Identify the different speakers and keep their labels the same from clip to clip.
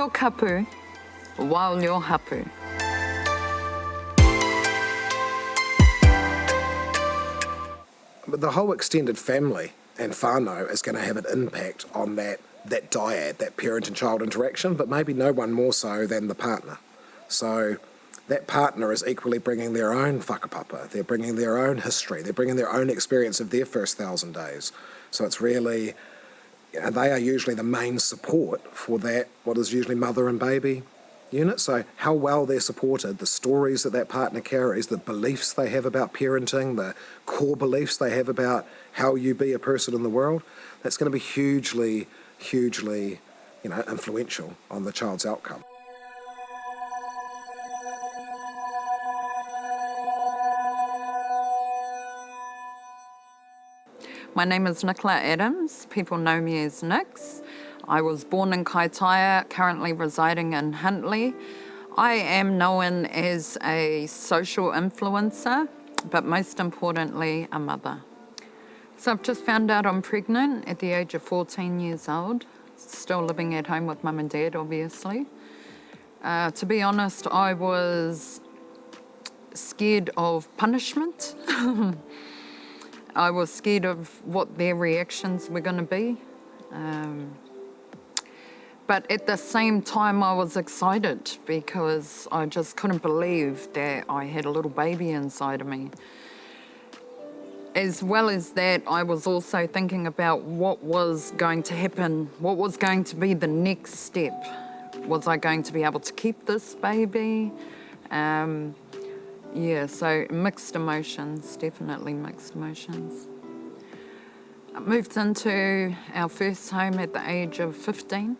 Speaker 1: you're kapu, while you're hapu.
Speaker 2: But the whole extended family and whānau is going to have an impact on that dyad, that parent and child interaction, but maybe no one more so than the partner. So that partner is equally bringing their own whakapapa, they're bringing their own history, they're bringing their own experience of their first 1,000 days. So it's really, they are usually the main support for that, what is usually mother and baby unit. So how well they're supported, the stories that partner carries, the beliefs they have about parenting, the core beliefs they have about how you be a person in the world, that's going to be hugely, influential on the child's outcome.
Speaker 1: My name is Nicola Adams. People know me as Nix. I was born in Kaitaia, currently residing in Huntly. I am known as a social influencer, but most importantly, a mother. So I've just found out I'm pregnant at the age of 14 years old, still living at home with mum and dad, obviously. To be honest, I was scared of punishment. I was scared of what their reactions were going to be. But at the same time, I was excited because I just couldn't believe that I had a little baby inside of me. As well as that, I was also thinking about what was going to happen, what was going to be the next step. Was I going to be able to keep this baby? So mixed emotions, definitely mixed emotions. I moved into our first home at the age of 15.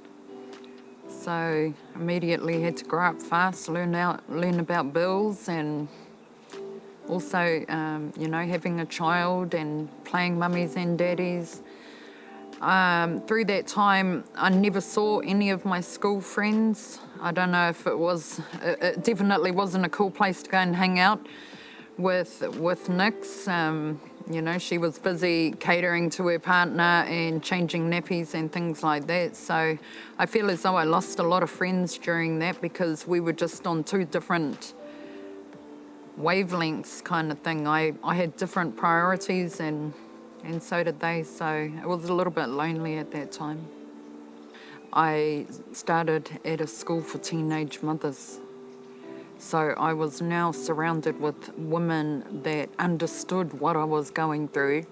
Speaker 1: So immediately had to grow up fast, learn about bills, and also, having a child and playing mummies and daddies. Through that time, I never saw any of my school friends. I don't know if it definitely wasn't a cool place to go and hang out with Nix. She was busy catering to her partner and changing nappies and things like that. So I feel as though I lost a lot of friends during that because we were just on two different wavelengths kind of thing. I had different priorities and so did they. So it was a little bit lonely at that time. I started at a school for teenage mothers. So I was now surrounded with women that understood what I was going through.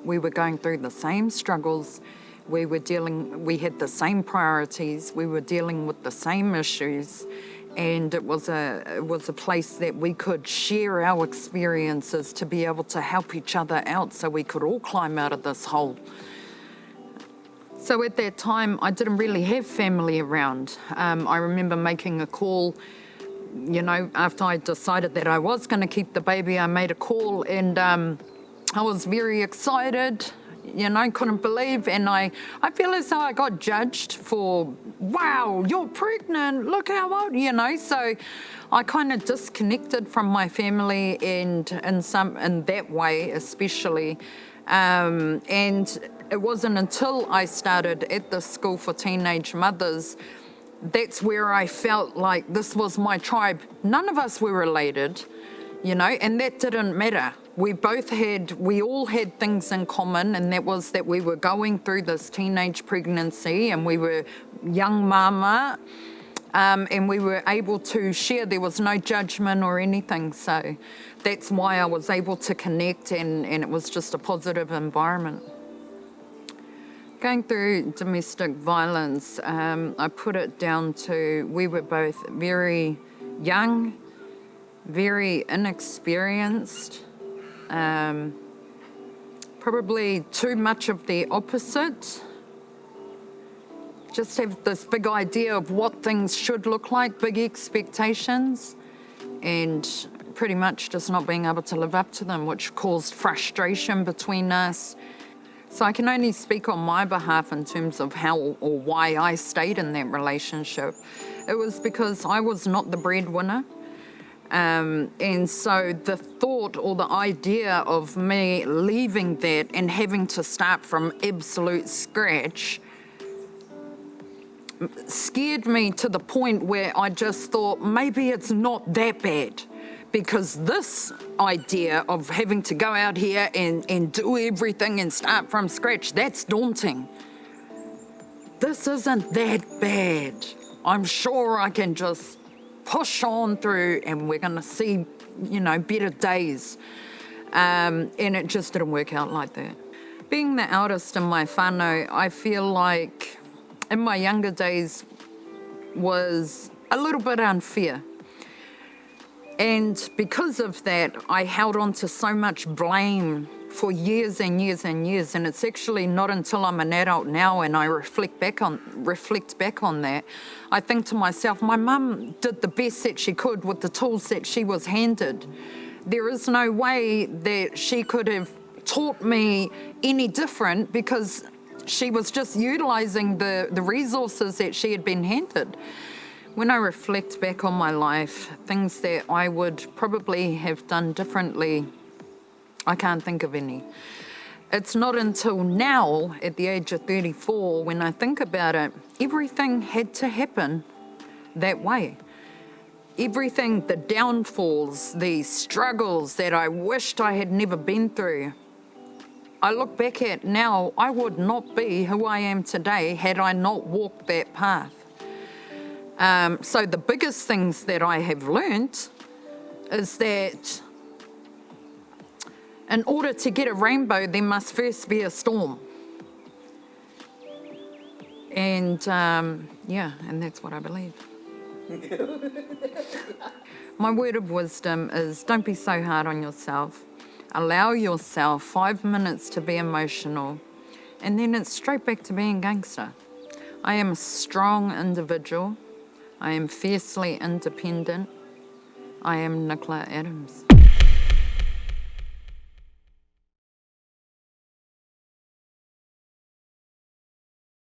Speaker 1: We were going through the same struggles. We had the same priorities. We were dealing with the same issues. And it was a place that we could share our experiences to be able to help each other out so we could all climb out of this hole. So at that time, I didn't really have family around. I remember making a call. After I decided that I was going to keep the baby, I made a call and I was very excited, couldn't believe. And I feel as though I got judged for, wow, you're pregnant, look how old, So I kind of disconnected from my family and in that way especially. And it wasn't until I started at the school for teenage mothers that's where I felt like this was my tribe. None of us were related, and that didn't matter. We all had things in common, and that was that we were going through this teenage pregnancy and we were young mama, and we were able to share. There was no judgment or anything. So that's why I was able to connect and it was just a positive environment. Going through domestic violence, I put it down to we were both very young, very inexperienced, probably too much of the opposite. Just have this big idea of what things should look like, big expectations, and pretty much just not being able to live up to them, which caused frustration between us. So I can only speak on my behalf in terms of how or why I stayed in that relationship. It was because I was not the breadwinner. And so the thought or the idea of me leaving that and having to start from absolute scratch scared me to the point where I just thought maybe it's not that bad. Because this idea of having to go out here and do everything and start from scratch, that's daunting. This isn't that bad. I'm sure I can just push on through and we're going to see, better days. And it just didn't work out like that. Being the eldest in my whānau, I feel like in my younger days was a little bit unfair. And because of that, I held on to so much blame for years and years and years. And it's actually not until I'm an adult now and I reflect back on that, I think to myself, my mum did the best that she could with the tools that she was handed. There is no way that she could have taught me any different because she was just utilising the resources that she had been handed. When I reflect back on my life, things that I would probably have done differently, I can't think of any. It's not until now, at the age of 34, when I think about it, everything had to happen that way. Everything, the downfalls, the struggles that I wished I had never been through, I look back at now, I would not be who I am today had I not walked that path. So the biggest things that I have learnt is that in order to get a rainbow, there must first be a storm. And and that's what I believe. My word of wisdom is don't be so hard on yourself. Allow yourself 5 minutes to be emotional, and then it's straight back to being gangster. I am a strong individual. I am fiercely independent. I am Nicola Adams.